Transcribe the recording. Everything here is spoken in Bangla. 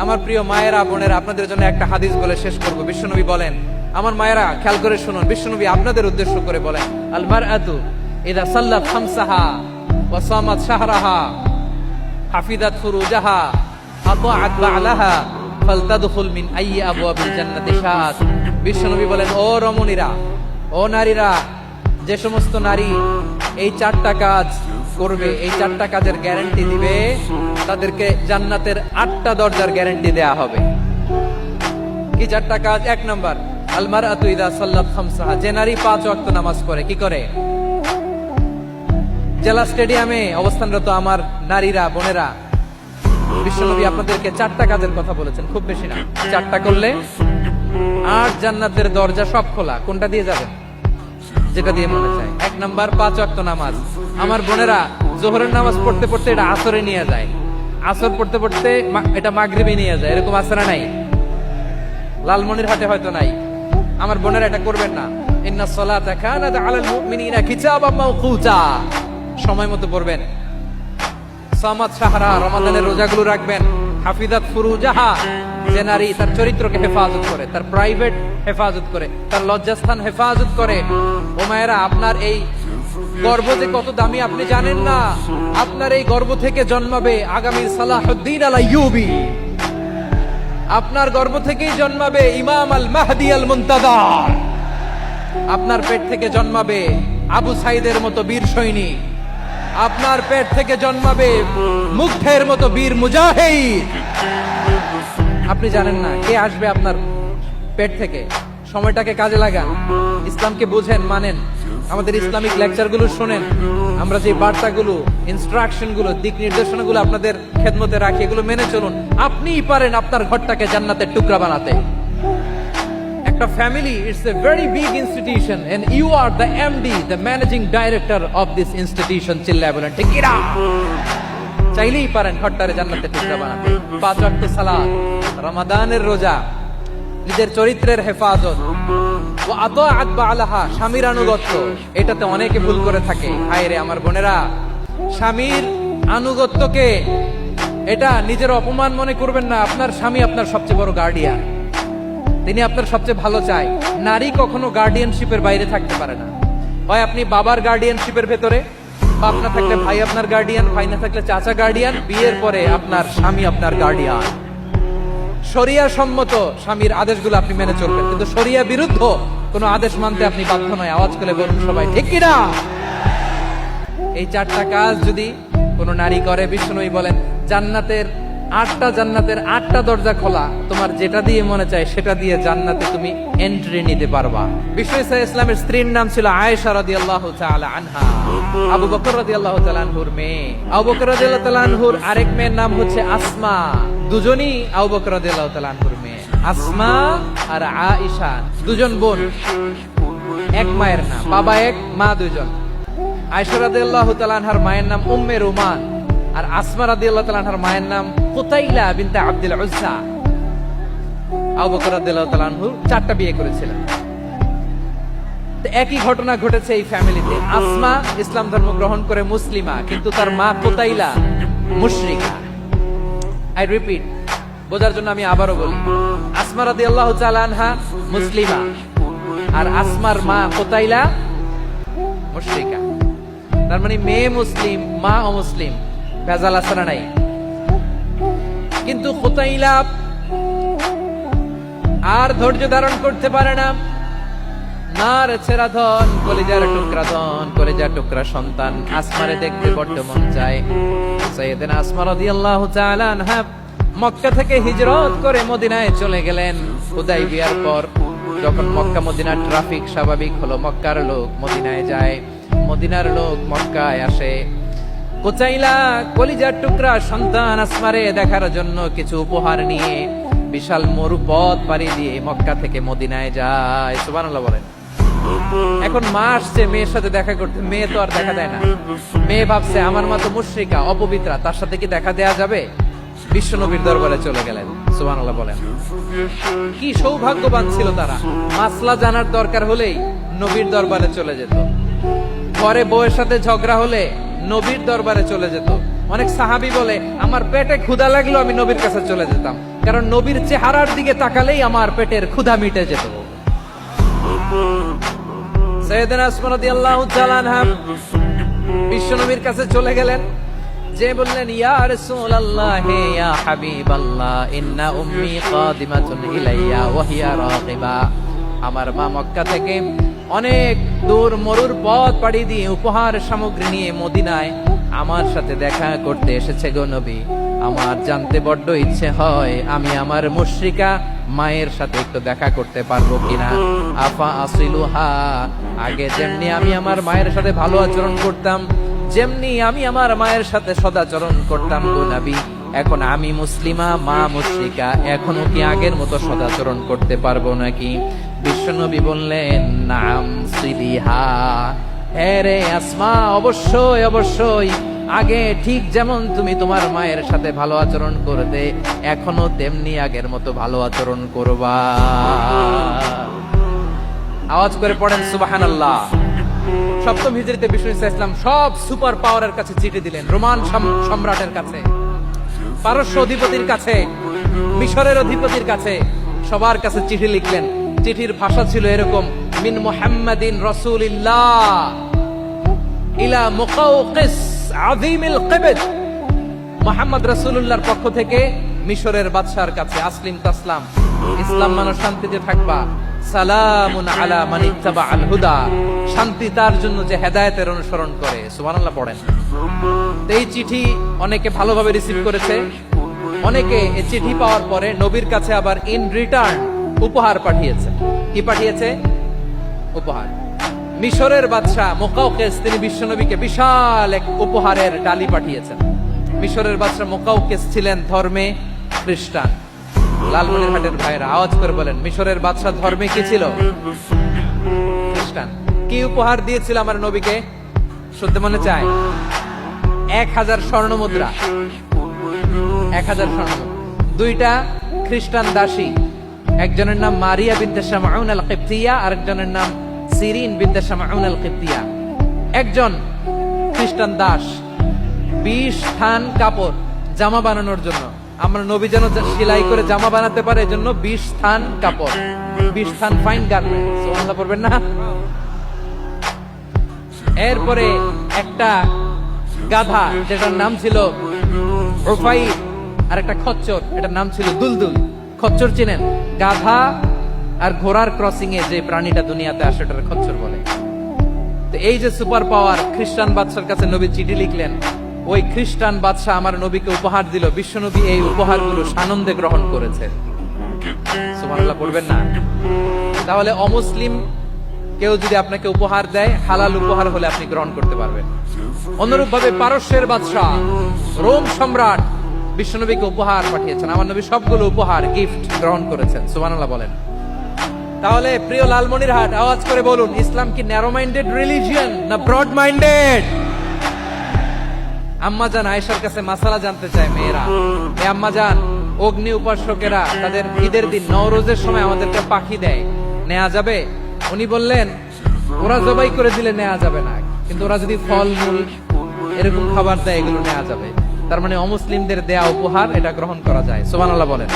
আমার প্রিয় মায়েরা বোনেরা, আপনাদের জন্য একটা হাদিস বলে শেষ করব। বিশ্বনবী বলেন, আমার মায়েরা খেয়াল করে শুনুন, বিশ্বনবী আপনাদের উদ্দেশ্য করে বলেন, আল মারআতু ইযা সাল্লাত খামসাহা ওয়া সামাত শাহরাহা হাফিজাত ফুরুজাহা আতাআত বা'লাহা ফালতাদখুল মিন আইয়ি আবওয়াবিল জান্নাতি শাআত। বিশ্বনবী বলেন, ও রমণীরা, ও নারীরা, যে সমস্ত নারী এই চারটা কাজ করবে, এই চারটা কাজের গ্যারান্টি দিবে, তাদেরকে জান্নাতের 8টা দরজার গ্যারান্টি দেয়া হবে। কি চারটা কাজ? 1 নাম্বার, আল মারআতু ইযা সাল্লাত খামসাহা, যে নারী 5 ওয়াক্ত নামাজ পড়ে। কি করে? জেলা স্টেডিয়ামে অবস্থানরত আমার নারীরা বোনেরা, বিশ্বনবী আপনাদেরকে 4টা কাজের কথা বলেছেন, খুব বেশি না। 4টা করলে 8 জান্নাতের দরজা সব খোলা। কোনটা দিয়ে যাবেন? যেটা দিয়ে মনে চায়। 1 নাম্বার 5 ওয়াক্ত নামাজ। আমার বোনেরা জোহরের নামাজ পড়তে পড়তে এটা আসরে নিয়ে যায়, আসর পড়তে পড়তে এটা মাগরিবে নিয়ে যায়। এরকম আসরা নাই? লালমনিরহাটে হয়তো নাই। আমার বোনেরা এটা করবেন না। ইন্নাস সালাতা কানাত আলাল মুমিনিনা কিতাবাম মাওকুতা, সময় মতো পড়বেন। সামাত শাহরা, রমাদানের রোজাগুলো রাখবেন। হাফিজাত ফুরুজাহা, যে নারী তার চরিত্রকে হেফাজত করে, তার প্রাইভেট হেফাজত করে, তার লজ্জাস্থান হেফাজত করে। ও মায়েরা, আপনার এই গর্ভ যে কত দামি আপনি জানেন না। আপনার এই গর্ভ থেকে জন্মাবে আগামী সালাহুদ্দিন আল আইয়ুবী। আপনার গর্ভ থেকেই জন্মাবে ইমাম আল মাহদি আল মুনতাজার। আপনার পেট থেকে জন্মাবে আবু সাইদের মতো বীর সৈনিক। আপনার পেট থেকে জন্মাবে মুগ্ধের মতো বীর মুজাহিদ। আপনি জানেন না কে আসবে আপনার পেট থেকে। সময়টাকে কাজে লাগান, ইসলামকে বুঝেন, মানেন, আমাদের ইসলামিক লেকচারগুলো শুনেন। আমরা যে বার্তাগুলো, ইনস্ট্রাকশনগুলো, দিক নির্দেশনাগুলো আপনাদের খেদমতে রাখি, এগুলো মেনে চলুন। আপনিই পারেন আপনার ঘরটাকে জান্নাতের টুকরা বানাতে। একটা family, it's a very big institution and you are the MD, the managing director of this institution. চিল্লায় বলেন ঠিক কিনা? চাইলেই পারেন ঘরটারে জান্নাতের টুকরা বানাতে। 5 ওয়াক্ত সালাত, রমাদানের রোজা, নিজের চরিত্রের হেফাজত, ও আতাআত বা'লাহা, স্বামীর আনুগত্য। এটাতে অনেকে ভুল করে থাকে। হায় রে আমার বোনেরা, স্বামীর আনুগত্যকে এটা নিজের অপমান মনে করবেন না। আপনার স্বামী আপনার সবচেয়ে বড় গার্ডিয়ান, তিনি আপনার সবচেয়ে ভালো চায়। নারী কখনো গার্ডিয়ানশিপের বাইরে থাকতে পারে না। হয় আপনি বাবার গার্ডিয়ানশিপের ভেতরে, বাপ না থাকলে ভাই আপনার গার্ডিয়ান, ভাই না থাকলে চাচা গার্ডিয়ান, বিয়ের পরে আপনার স্বামী আপনার গার্ডিয়ান। শরিয়া সম্মত স্বামীর আদেশগুলো আপনি মেনে চলবেন, কিন্তু শরিয়া বিরুদ্ধ কোনো আদেশ মানতে আপনি বাধ্য নয়। আওয়াজ করে বলুন সবাই ঠিক কিনা? এই 4টা কাজ যদি কোনো নারী করে, বিশ্বনবী বলেন জান্নাতের 8টা দরজা খোলা। তোমার যেটা দিয়ে মনে চায় সেটা দিয়ে জান্নাতে তুমি এন্ট্রি নিতে পারবা। বিশ্ব ইসলামের স্ত্রীর নাম ছিল আয়েশা রাদিয়াল্লাহু তাআলা আনহা, আবু বকর রাদিয়াল্লাহু তাআলা আনহুর মেয়ে। আবু বকর রাদিয়াল্লাহু তাআলা আনহুর আরেক মেয়ের নাম হচ্ছে আসমা। দুজনই আবু বকর রাদিয়াল্লাহু তাআলা আনহুর মেয়ে। আসমা আর আয়েশা দুজন বোন, এক মায়ের নাম, বাবা এক, মা দুজন। আয়েশা রাদিয়াল্লাহু তাআলা আনহার মায়ের নাম উম্মে রুমান, আর আসমা রাদিয়াল্লাহু তাআলা আনহার মায়ের নাম কুতাইলা বিনতে আব্দুল উজ্জা। আবু বকর রাদিয়াল্লাহু তাআলা আনহু 4টা বিয়ে করেছিলেন। একই ঘটনা ঘটেছে এই ফ্যামিলিতে। আসমা ইসলাম ধর্ম গ্রহণ করে মুসলিমা, কিন্তু তার মা কুতাইলা মুশরিকা। আই রিপিট, বোঝার জন্য আমি আবারও বলি। আসমা রাদিয়াল্লাহু তাআলা আনহা মুসলিমা, আর আসমার মা কুতাইলা মুশরিকা। তার মানে মেয়ে মুসলিম, মা অমুসলিম। ভেজাল আছে না নাই? কিন্তু কুতাইলা আর ধৈর্য ধারণ করতে পারে না। নার ছেড়া ধন, কলিজার টুকরা ধন, কলিজার টুকরা সন্তান। আসমারে দেখতে বড্ড মন চায়। সাইয়েদনা আসমা রাদিয়াল্লাহু তাআলা আনহা মক্কা থেকে হিজরত করে মদিনায় চলে গেলেন। হুদাইবিয়ার পর যখন মক্কা মদিনার ট্রাফিক স্বাভাবিক হলো, মক্কার লোক মদিনায় যায়, মদিনার লোক মক্কায় আসে। কুতাইলা কলিজার টুকরা সন্তান আসমারে দেখার জন্য কিছু উপহার নিয়ে বিশাল মরুপথ পাড়ি দিয়ে মক্কা থেকে মদিনায় যায়। সুবহানাল্লাহ বলেন। এখন মা আসছে মেয়ের সাথে দেখা করতে, মেয়ে তো আর দেখা দেয় না। মেয়ে ভাবছে আমার মা তো মুশরিকা, অপবিত্রা, তার সাথে কি দেখা দেয়া যাবে? বিশ্ব নবীর দরবারে চলে গেলেন। সুবহানাল্লাহ বলেন। কি সৌভাগ্যবান ছিল তারা। মাসলা জানার দরকার হলেই নবীর দরবারে চলে যেত। ঘরে বউয়ের সাথে ঝগড়া হলে নবীর দরবারে চলে যেত। অনেক সাহাবী বলে আমার পেটে ক্ষুধা লাগলো আমি নবীর কাছে চলে যেতাম। কারণ নবীর চেহারার দিকে তাকালেই আমার পেটের ক্ষুধা মিটে যেত। সাইয়েদনা উসমান রাদিয়াল্লাহু তাআলা আনহু বিশ্বনবীর কাছে চলে গেলেন, যে বললেন, ইয়া রাসূলুল্লাহ, ইয়া হাবিবাল্লাহ, ইন্না উম্মি কাদিমাতুন ইলাইয়া ওয়া হিয়া রাগিবা। আমার মা মক্কা থেকে অনেক দূর মরুর পথ পাড়ি দিয়ে উপহার সামগ্রী নিয়ে মদিনায় আমার সাথে দেখা করতে এসেছে গো নবী। আমার জানতে বড্ড ইচ্ছে হয় আমি আমার মুশরিকা মায়ের সাথে একটু দেখা করতে পারবো কিনা। আফা আসিলুহা, আগে যেমনি আমি আমার মায়ের সাথে ভালো আচরণ করতাম, যেমনি আমি আমার মায়ের সাথে সদাচরণ করতাম গো নবী, এখন আমি মুসলিমা, মা মুশরিকা, এখনো কি আগের মতো সদাচরণ করতে পারবো নাকি? বিশ্বনবী বললেন, নাম সিলিহা, হ্যাঁ রে আসমা, অবশ্যই অবশ্যই, আগে ঠিক যেমন তুমি তোমার মায়ের সাথে ভালো আচরণ করতে, এখনো তেমনি আগের মতো ভালো আচরণ করবা। আওয়াজ করে পড়েন সুবহানাল্লাহ। সপ্তম হিজরিতে বিষ্ণু ইসলাম সব সুপার পাওয়ারের কাছে চিঠি দিলেন, রোমান সম্রাটের কাছে, পারস্য অধিপতির কাছে, মিশরের অধিপতির কাছে, সবার কাছে চিঠি লিখলেন। চিঠির ভাষা ছিল এরকম, মিন মুহাম্মাদিন রাসূলিল্লাহ ইলা মুকাওকিস আযীমিল কিবত। মুহাম্মদ রাসূলুল্লাহর পক্ষ থেকে মিশরের বাদশার কাছে, আসলিম তাসলাম, ইসলাম মানো শান্তিতে থাকবা, সালামুন আলা মান ইত্তাবাআল হুদা, শান্তি তার জন্য যে হেদায়েতের অনুসরণ করে। সুবহানাল্লাহ পড়েন। এই চিঠি অনেকে ভালোভাবে রিসিভ করেছে, অনেকে এই চিঠি পাওয়ার পরে নবীর কাছে আবার ইন রিটার্ন উপহার পাঠিয়েছে। কি পাঠিয়েছে? উপহার। মিশরের বাদশা মুকাওকিস তিনি বিশ্বনবীকে বিশাল এক উপহারের ডালি পাঠিয়েছেন। মিশরের বাদশা মুকাওকিস ছিলেন ধর্মে খ্রিস্টান। লালমনিরহাটের ভাইরা আওয়াজ করে বলেন, মিশরের বাদশা ধর্মে কি ছিল? খ্রিস্টান। কি উপহার দিয়েছিল আমার নবীকে? শুনতে মনে চায়? 1000 স্বর্ণ মুদ্রা। 1000 স্বর্ণ। 2টা খ্রিস্টান দাসী, একজনের নাম মারিয়া বিনতে শামউন আল কিবতিয়া, আরেকজনের নাম সিরিন বিনতে শামউন আল কিবতিয়া। একজন খ্রিস্টান দাস 20 থান কাপড় জামা বানানোর জন্য, আমরা নবী যেন সেলাই করে জামা বানাতে পারে এজন্য 20 থান কাপড়, 20 থান ফাইন গার্মেন্ট। সুবহানাল্লাহ পড়বেন না? এরপরে একটা গাধা যেটার নাম ছিল উফাই, আর একটা খচ্চর, এটার নাম ছিল দুলদুল। খচ্চর চিনেন? গাধা আর ঘোড়ার ক্রসিং এ যে প্রাণীটা দুনিয়াতে আসে ওটার খচ্চর বলে। তো এই যে সুপার পাওয়ার খ্রিস্টান বাদশার কাছে নবী চিঠি লিখলেন, ওই খ্রিস্টান বাদশা আমার নবীকে উপহার দিল। বিশ্বনবী এই উপহারগুলো সানন্দে গ্রহণ করেছে। সুবহানাল্লাহ পড়বেন না? তাহলে অমুসলিম কেউ যদি আপনাকে উপহার দেয়, হালাল উপহার হলে আপনি গ্রহণ করতে পারবেন। অনুরূপ ভাবে পারস্যের বাদশা, রোম সম্রাট বিশ্বনবীকে উপহার পাঠিয়েছেন। আমার নবী সবগুলো উপহার, গিফট গ্রহণ করেছেন। সুবহানাল্লাহ বলেন। তাহলে প্রিয় লালমনিরহাট, আওয়াজ করে বলুন, ইসলাম কি ন্যারো মাইন্ডেড রিলিজিয়ন না ব্রড মাইন্ডেড? আম্মাজান আয়েশার কাছে মাসালা জানতে চায় মেয়েরা, এ আম্মাজান, অগ্নি উপাসকেরা তাদের ঈদের দিন নওরোজের সময় আমাদেরকে পাখি দেয়, নেওয়া যাবে? উনি বললেন, ওরা জবাই করে দিলে নেওয়া যাবে না, কিন্তু ওরা যদি ফল মূল এরকম খাবার দেয় এগুলো নেওয়া যাবে। তার মানে অমুসলিমদের দেয়া উপহার এটা গ্রহণ করা যায়। সুবহানাল্লাহ বলেন।